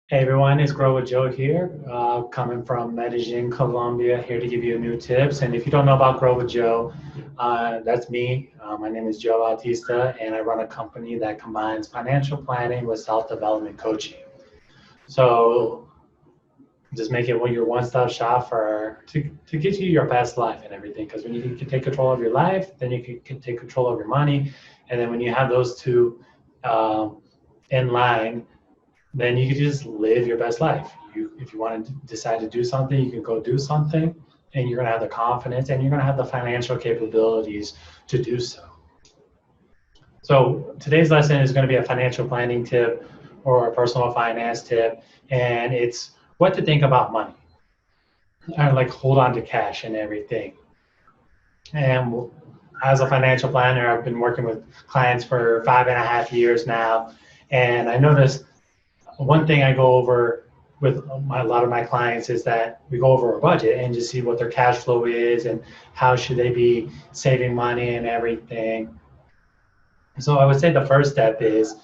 Hey everyone, it's Grow with Joe here, coming from Medellin, Colombia, here to give you new tips. And if you don't know about Grow with Joe, that's me. My name is Joe Bautista, and I run a company that combines financial planning with self-development coaching. So just make it your one-stop shop to get you your best life and everything. Because when you can take control of your life, then you can take control of your money, and then when you have those two in line, then you can just live your best life. If you want to decide to do something, you can go do something, and you're going to have the confidence and you're going to have the financial capabilities to do so. So today's lesson is going to be a financial planning tip or a personal finance tip, and it's what to think about money. And like hold on to cash and everything. And as a financial planner, I've been working with clients for 5.5 years now, and I noticed one thing I go over with a lot of my clients is that we go over a budget and just see what their cash flow is and how should they be saving money and everything. So I would say the first step is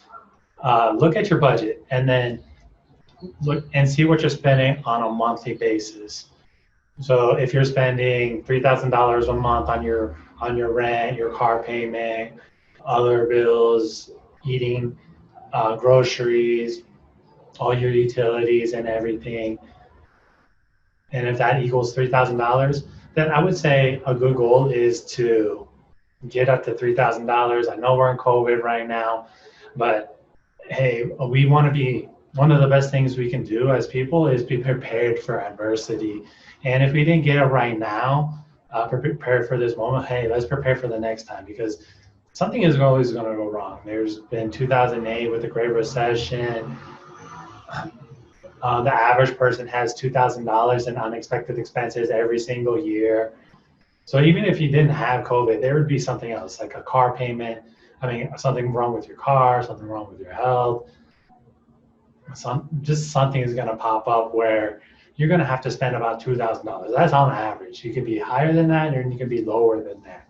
look at your budget and then look and see what you're spending on a monthly basis. So if you're spending $3,000 a month on your rent, your car payment, other bills, eating, groceries, all your utilities and everything, and if that equals $3,000, then I would say a good goal is to get up to $3,000. I know we're in COVID right now, but hey, we want to be one of the best things we can do as people is be prepared for adversity. And if we didn't get it right now, prepared for this moment, hey, let's prepare for the next time because something is always going to go wrong. There's been 2008 with the Great Recession. The average person has $2,000 in unexpected expenses every single year. So even if you didn't have COVID, there would be something else, like a car payment. I mean, something wrong with your car, something wrong with your health. Just something is going to pop up where you're going to have to spend about $2,000. That's on average. You could be higher than that, or you can be lower than that.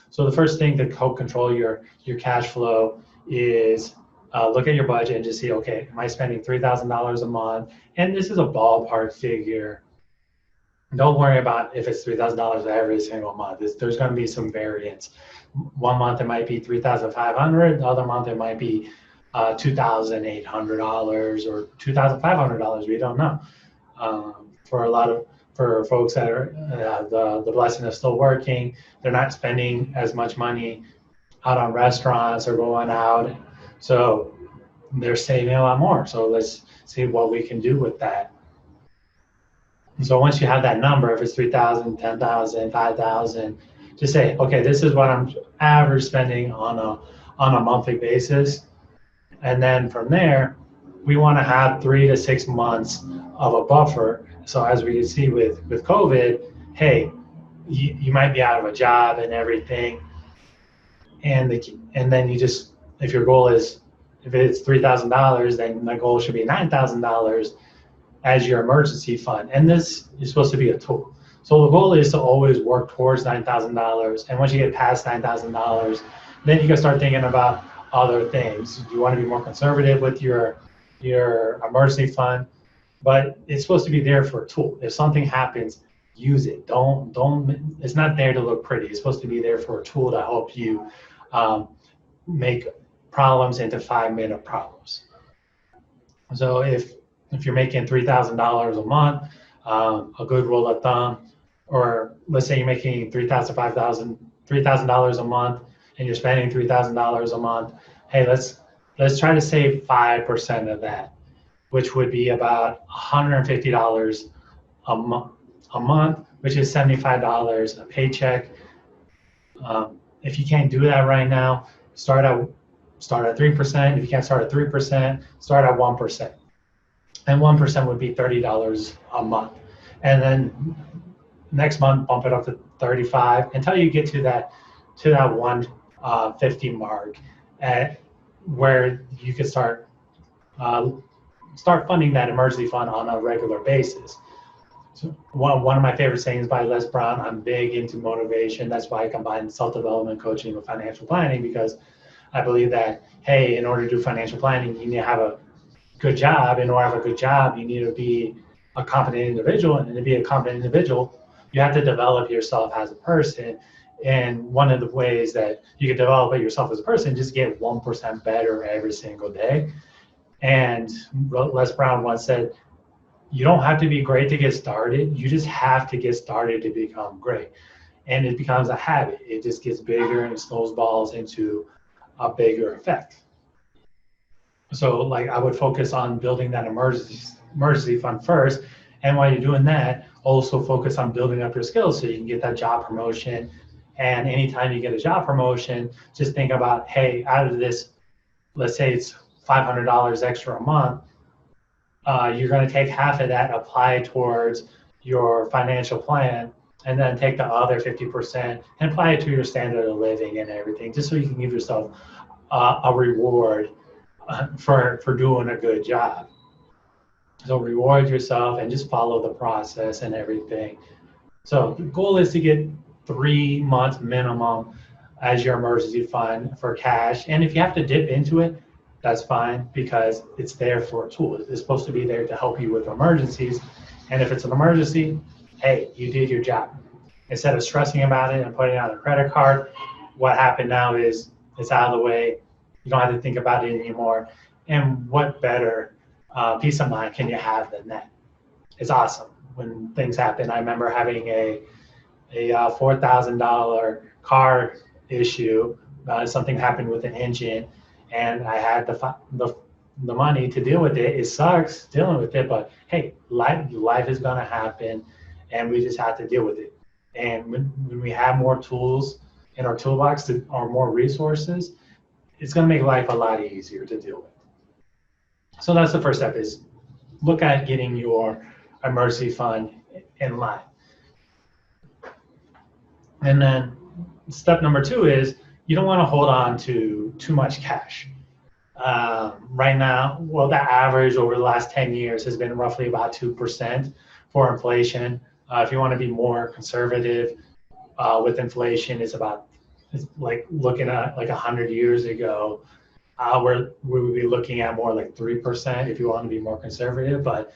So the first thing to help control your cash flow is look at your budget and just see, okay, am I spending $3,000 a month? And this is a ballpark figure. Don't worry about if it's $3,000 every single month. There's going to be some variance. One month it might be $3,500. The other month it might be $2,800 or $2,500. We don't know. For folks that are the blessing of still working, they're not spending as much money out on restaurants or going out, so they're saving a lot more. So let's see what we can do with that. So once you have that number, if it's 3,000, 10,000, 5,000, just say, okay, this is what I'm average spending on a monthly basis. And then from there, we want to have 3 to 6 months of a buffer. So as we can see with COVID, hey, you might be out of a job and everything. And then you just, if your goal is, if it's $3,000, then the goal should be $9,000 as your emergency fund. And this is supposed to be a tool. So the goal is to always work towards $9,000. And once you get past $9,000, then you can start thinking about other things. You want to be more conservative with your emergency fund, but it's supposed to be there for a tool. If something happens, use it. Don't. It's not there to look pretty. It's supposed to be there for a tool to help you make problems into 5-minute problems. So if you're making $3,000 a month, a good rule of thumb, or let's say you're making $3,000 a month, and you're spending $3,000 a month. Hey, let's try to save 5% of that, which would be about $150 a month, which is $75 a paycheck. If you can't do that right now, start at 3%. If you can't start at 3%, start at 1%. And 1% would be $30 a month. And then next month, bump it up to 35 until you get to that 150 mark, where you can start funding that emergency fund on a regular basis. So one of my favorite sayings by Les Brown, I'm big into motivation. That's why I combine self-development coaching with financial planning, because I believe that, hey, in order to do financial planning, you need to have good job, in order to have a good job, you need to be a competent individual. And to be a competent individual, you have to develop yourself as a person. And one of the ways that you can develop yourself as a person, just get 1% better every single day. And Les Brown once said, you don't have to be great to get started. You just have to get started to become great. And it becomes a habit. It just gets bigger and snowballs into a bigger effect. So like I would focus on building that emergency fund first. And while you're doing that, also focus on building up your skills so you can get that job promotion. And anytime you get a job promotion, just think about, hey, out of this, let's say it's $500 extra a month, you're going to take half of that, apply towards your financial plan, and then take the other 50% and apply it to your standard of living and everything, just so you can give yourself a reward for doing a good job. So reward yourself and just follow the process and everything. So the goal is to get 3 months minimum as your emergency fund for cash. And if you have to dip into it, that's fine, because it's there for a tool. It's supposed to be there to help you with emergencies. And if it's an emergency, hey, you did your job. Instead of stressing about it and putting it on a credit card, what happened now is it's out of the way. You don't have to think about it anymore. And what better peace of mind can you have than that? It's awesome when things happen. I remember having a $4,000 car issue. Something happened with an engine, and I had the money to deal with it. It sucks dealing with it, but hey, life is gonna happen, and we just have to deal with it. And when we have more tools in our toolbox or more resources, it's gonna make life a lot easier to deal with. So that's the first step, is look at getting your emergency fund in line. And then step number 2 is you don't want to hold on to too much cash. Right now, well, the average over the last 10 years has been roughly about 2% for inflation. If you want to be more conservative with inflation, it's like looking at like 100 years ago, we would be looking at more like 3% if you want to be more conservative. But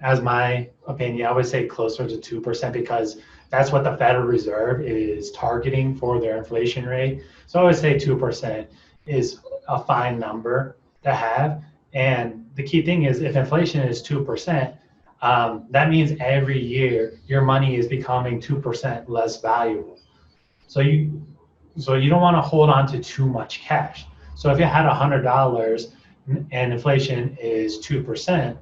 as my opinion, I would say closer to 2%, because that's what the Federal Reserve is targeting for their inflation rate. So I would say 2% is a fine number to have. And the key thing is, if inflation is 2%, that means every year your money is becoming 2% less valuable. So you don't want to hold on to too much cash. So if you had $100 and inflation is 2%,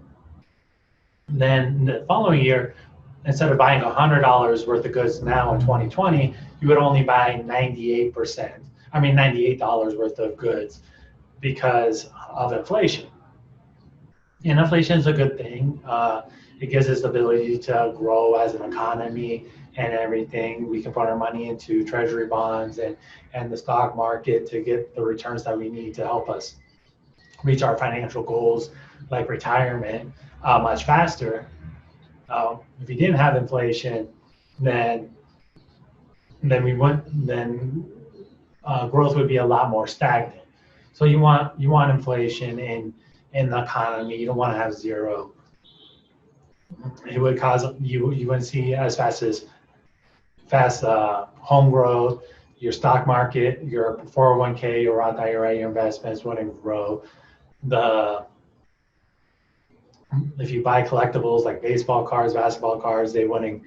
then the following year, instead of buying $100 worth of goods now in 2020, you would only buy $98 worth of goods because of inflation. And inflation is a good thing. It gives us the ability to grow as an economy and everything. We can put our money into treasury bonds and the stock market to get the returns that we need to help us reach our financial goals, like retirement, much faster. If you didn't have inflation, then growth would be a lot more stagnant. So you want inflation in the economy. You don't want to have zero. It would cause you wouldn't see as fast home growth. Your stock market, your 401k, your Roth IRA, your investments wouldn't grow. If you buy collectibles like baseball cards, basketball cards, they wouldn't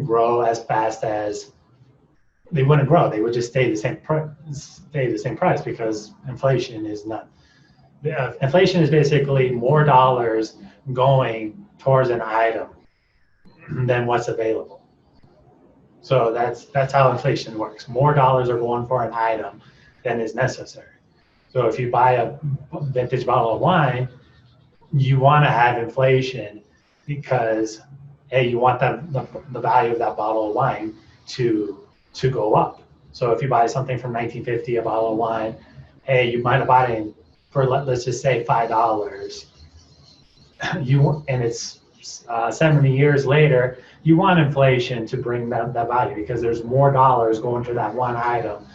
grow as fast as they wouldn't grow. They would just stay the same price, because inflation is not. Inflation is basically more dollars going towards an item than what's available. So that's how inflation works. More dollars are going for an item than is necessary. So if you buy a vintage bottle of wine, you want to have inflation, because hey, you want the value of that bottle of wine to go up. So if you buy something from 1950, a bottle of wine, hey, you might have bought it for, let's just say, $5. And it's 70 years later, you want inflation to bring that value, because there's more dollars going to that one item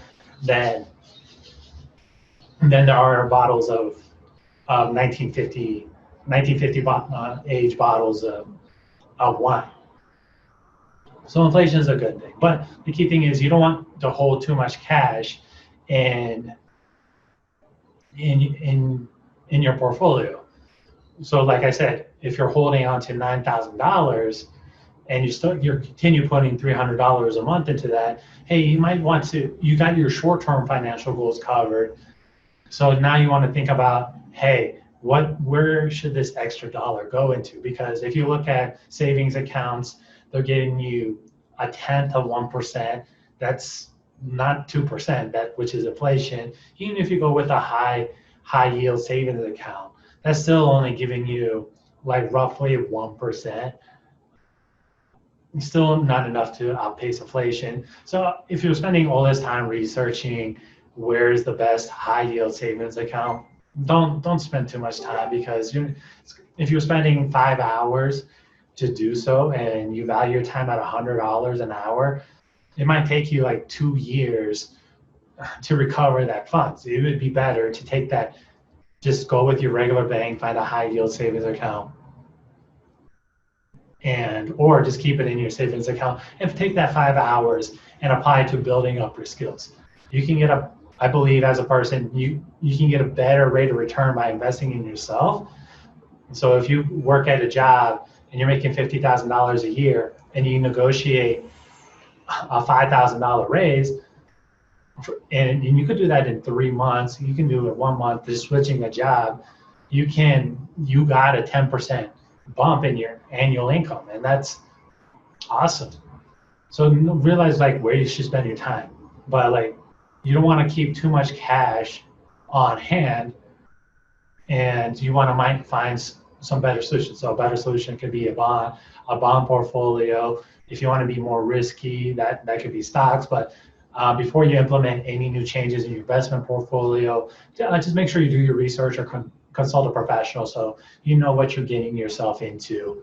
than there are bottles of 1950 age bottles of wine. So inflation is a good thing, but the key thing is you don't want to hold too much cash in in your portfolio. So like I said, if you're holding on to $9,000 and you continue putting $300 a month into that, hey, you might want to, you got your short-term financial goals covered. So now you want to think about, hey, where should this extra dollar go into? Because if you look at savings accounts, they're giving you 0.1%. That's not 2%, which is inflation. Even if you go with a high yield savings account, that's still only giving you like roughly 1%. Still not enough to outpace inflation. So if you're spending all this time researching where's the best high yield savings account, don't spend too much time, because if you're spending 5 hours to do so and you value your time at $100 an hour, it might take you like 2 years to recover that funds. It would be better to take that, just go with your regular bank, find a high yield savings account, or just keep it in your savings account and take that 5 hours and apply it to building up your skills. You can I believe as a person, you can get a better rate of return by investing in yourself. So if you work at a job and you're making $50,000 a year and you negotiate a $5,000 raise, and you could do that in 3 months, you can do it 1 month, just switching a job, you got a 10% bump in your annual income, and that's awesome. So realize like where you should spend your time, but like you don't want to keep too much cash on hand, and you want to find some better solutions. So a better solution could be a bond portfolio. If you want to be more risky, that could be stocks. But before you implement any new changes in your investment portfolio, just make sure you do your research or consult a professional so you know what you're getting yourself into.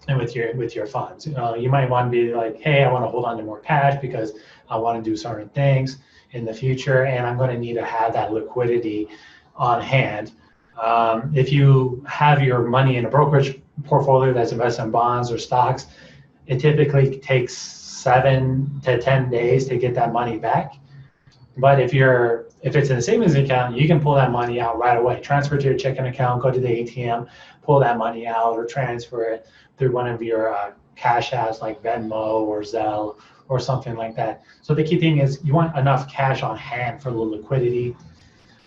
And with your funds, you might want to be like, hey, I want to hold on to more cash because I want to do certain things in the future, and I'm going to need to have that liquidity on hand. If you have your money in a brokerage portfolio that's invested in bonds or stocks, it typically takes 7 to 10 days to get that money back. But if it's in a savings account, you can pull that money out right away. Transfer to your checking account, go to the ATM, pull that money out, or transfer it through one of your cash apps like Venmo or Zelle or something like that. So the key thing is you want enough cash on hand for the liquidity,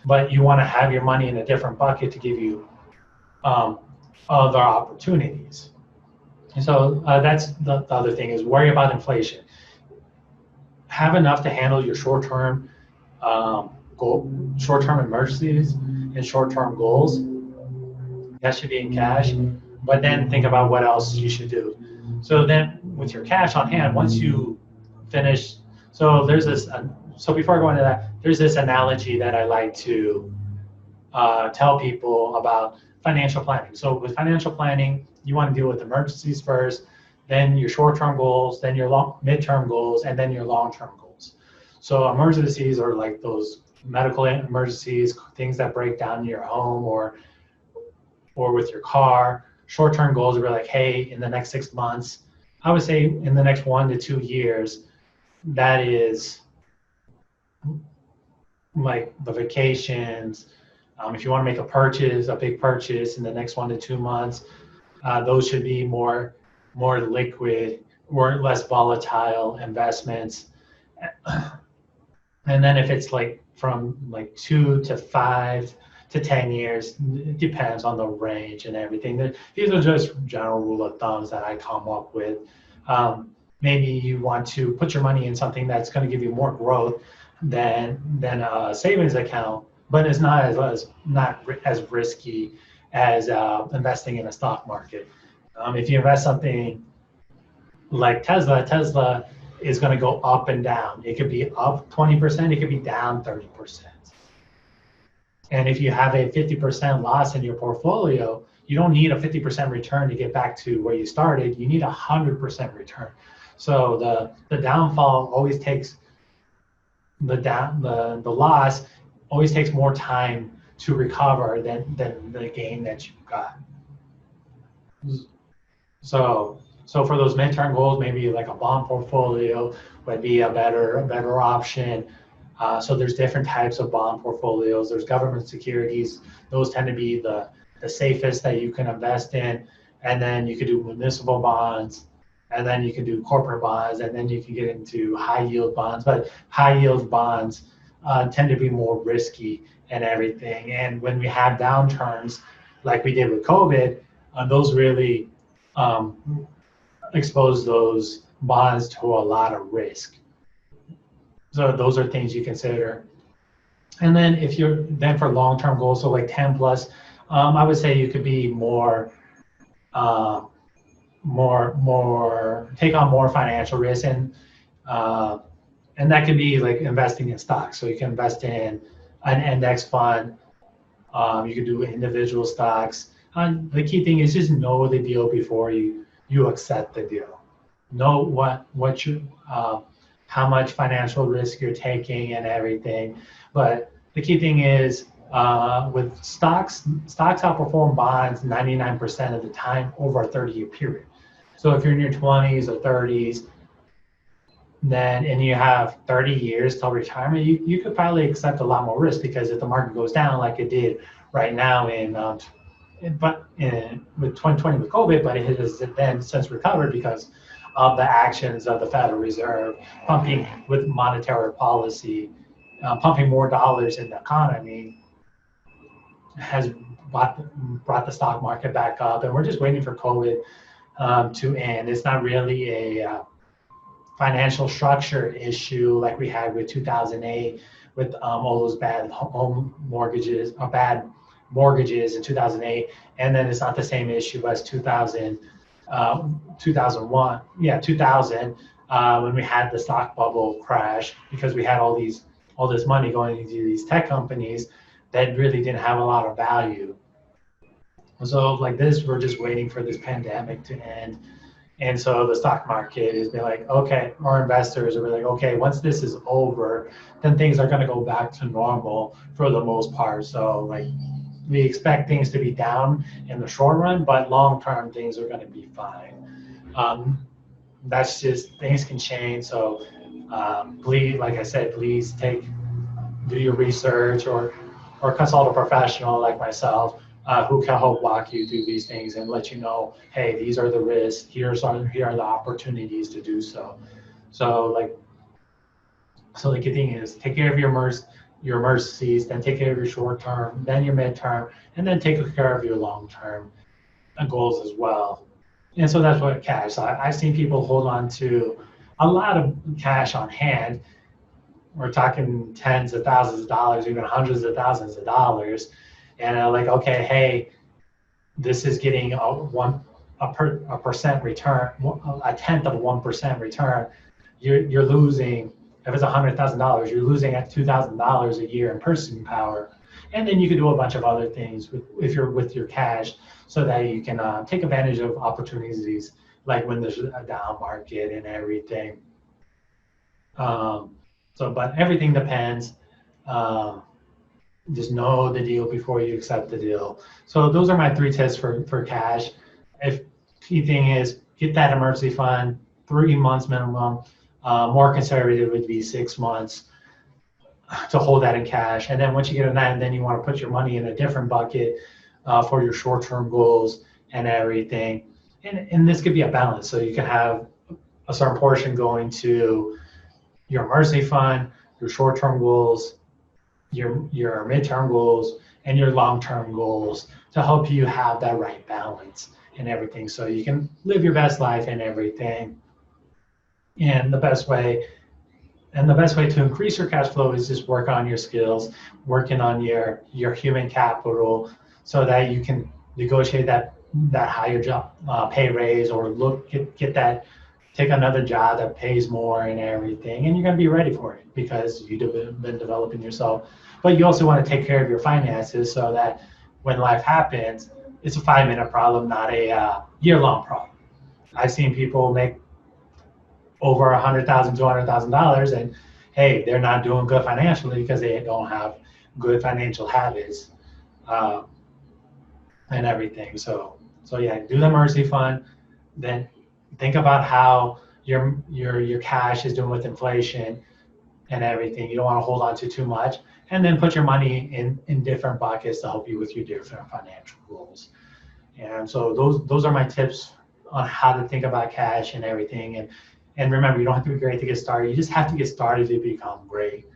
but you want to have your money in a different bucket to give you other opportunities. And so that's the other thing, is worry about inflation. Have enough to handle your short-term emergencies and short-term goals. That should be in cash, but then think about what else you should do. So then with your cash on hand, once you finish, so there's this, so before I go into that, there's this analogy that I like to tell people about financial planning. So with financial planning, you want to deal with emergencies first, then your short-term goals, then your mid-term goals, and then your long-term goals. So emergencies are like those medical emergencies, things that break down in your home or with your car. Short-term goals are like, hey, in the next 6 months, I would say in the next 1 to 2 years, that is like the vacations. If you want to make a big purchase in the next 1 to 2 months, those should be more liquid or less volatile investments. And then if it's like from like 2 to 5 to 10 years, it depends on the range and everything. These are just general rule of thumbs that I come up with. Maybe you want to put your money in something that's going to give you more growth than a savings account, but it's not as risky as investing in a stock market. If you invest something like Tesla is going to go up and down. It could be up 20%, it could be down 30%. And if you have a 50% loss in your portfolio, you don't need a 50% return to get back to where you started. You need 100% return. So the downfall always takes the loss always takes more time to recover than the gain that you got. So for those midterm goals, maybe like a bond portfolio would be a better option. So there's different types of bond portfolios. There's government securities. Those tend to be the safest that you can invest in. And then you could do municipal bonds, and then you can do corporate bonds, and then you can get into high yield bonds. But high yield bonds tend to be more risky and everything. And when we have downturns, like we did with COVID, those really expose those bonds to a lot of risk. So those are things you consider. And then if you're then for long-term goals, so like 10 plus, I would say you could be more take on more financial risk, and that could be like investing in stocks. So you can invest in an index fund. You could do individual stocks. The key thing is just know the deal before you accept the deal. Know what you how much financial risk you're taking and everything. But the key thing is with stocks outperform bonds 99% of the time over a 30-year period. So if you're in your 20s or 30s, and you have 30 years till retirement, you could probably accept a lot more risk, because if the market goes down like it did right now with 2020 with COVID, but it has then since recovered because of the actions of the Federal Reserve pumping with monetary policy, pumping more dollars in the economy, has brought the stock market back up. And we're just waiting for COVID to end. It's not really a financial structure issue like we had with 2008 with all those bad home mortgages or bad mortgages in 2008, and then it's not the same issue as 2001, 2000 when we had the stock bubble crash, because we had all this money going into these tech companies that really didn't have a lot of value. So like this, we're just waiting for this pandemic to end. And so the stock market is being like, okay, our investors are like, okay, once this is over, then things are going to go back to normal for the most part. So like we expect things to be down in the short run, but long term things are going to be fine. That's just, things can change. So please, like I said, please do your research or consult a professional like myself who can help walk you through these things and let you know, hey, these are the risks, here are the opportunities to do so. So the key thing is take care of your emergencies, then take care of your short term, then your midterm, and then take care of your long term goals as well. And so that's what cash. So I've seen people hold on to a lot of cash on hand. We're talking tens of thousands of dollars, even hundreds of thousands of dollars. And like, okay, hey, this is getting a percent return, a tenth of 1% return. You're losing, if it's $100,000, you're losing at $2,000 a year in purchasing power. And then you can do a bunch of other things with your cash, so that you can take advantage of opportunities, like when there's a down market and everything. But everything depends. Just know the deal before you accept the deal. So those are my 3 tips for cash. Key thing is get that emergency fund, 3 months minimum. More conservative would be 6 months to hold that in cash. And then once you get in that, and then you want to put your money in a different bucket for your short-term goals and everything. And this could be a balance. So you can have a certain portion going to your emergency fund, your short-term goals, your midterm goals, and your long-term goals, to help you have that right balance and everything, so you can live your best life and everything. And the best way to increase your cash flow is just work on your skills, working on your human capital, so that you can negotiate that higher job pay raise, or take another job that pays more and everything, and you're going to be ready for it because you've been developing yourself. But you also want to take care of your finances, so that when life happens, it's a 5-minute problem, not a year-long problem. I've seen people make over $100,000, $200,000, and hey, they're not doing good financially because they don't have good financial habits. uh, and everything. So yeah, do the emergency fund. Then think about how your cash is doing with inflation and everything. You don't want to hold on to too much, and then put your money in different buckets to help you with your different financial goals. And so those are my tips on how to think about cash and everything. And remember, you don't have to be great to get started. You just have to get started to become great,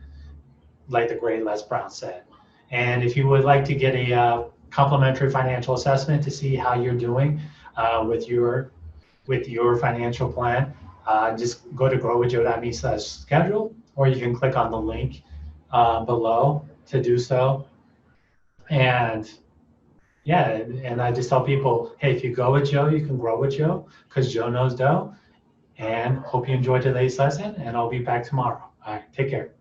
like the great Les Brown said. And if you would like to get a complimentary financial assessment to see how you're doing with your financial plan, just go to growwithjoe.me/schedule, or you can click on the link below to do so. And yeah, and I just tell people, hey, if you go with Joe, you can grow with Joe, because Joe knows dough. And hope you enjoyed today's lesson, and I'll be back tomorrow. All right, take care.